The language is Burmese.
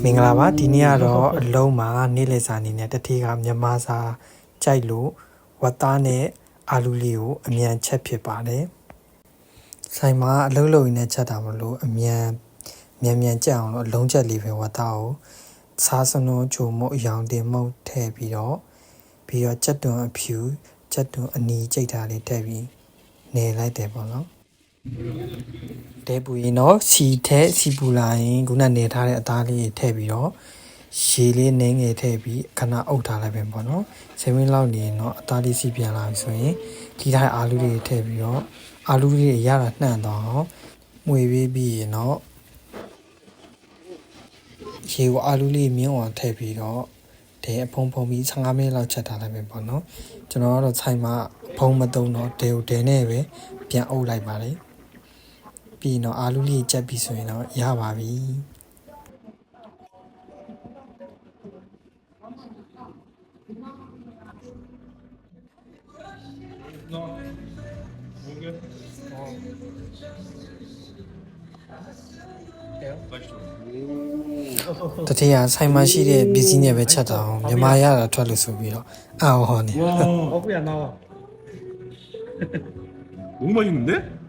မင်္ဂလာပါဒီနေ့ကတော့အလုံးမှာနေ့လည်စာအနေနဲ့တတိကမြန်မာစာကြိုက်လို့ဝတ်သားနဲ့အာလူလေးကိုအမြန်ချက်ဖြစ်ပါတယ်ဆိုင်မှာအလုံးလုံးနဲ့ချက်တာမလို့အမြန်ကြက်အောင်လို့အလုံးချက်လေးပဲဝတ်သားကိုစားစနိုးချိုမုတ်အယောင်တင်မုတ်ထည့်ပြီးတော့ကြက်တွန်အဖြူကြက်တွန်အနီကြိတ်တာလေးထည့်ပြီးနေလိုက်တယ်ပေါ့နော်တဲပူရင်တော့စီပူလာရင်ခုနနေထားတဲ့အသားလေးထည့်ပြီးတော့ရေလေးနင်းငယ်ထည့်ပြီးခဏအုပ်ထားလိုက်ပဲပေါ့နော်7မိနစ်လောက်နေရင်တော့အသားလေးစီပြန်လာပြီဆိုရင်ဒီတိုင်းအာလူလေးထည့်ပြီးတော့အာလူလေးရတာနှံ့တော့မှွေပေးပြီးရင်တော့ရေကိုအာလူလေးမြင်းအောင်ထည့်ပြီးတော့တဲအဖုံပြီး15မိနစ်လောက်ချက်ထားလိုက်ပဲပေါ့နော်ကျွန်တော်ကတော့ဆိုင်မှာဖုံမသုံးတော့ဒဲနဲ့ပဲပြန်အုပ်လိုက်ပါလေပြီးတော့အာလူလေးကြက်ပြီးဆိုရင်တော့ရပါပြီတတိယဆိုင်မှာရှိတဲ့ပစ္စည်းနဲ့ပဲချက်တာအောင်မြန်မာရတာထွက်လို့ဆိုပြီးတော့အော်ဟောနေ 어부야 나와. 너무 맛있는데?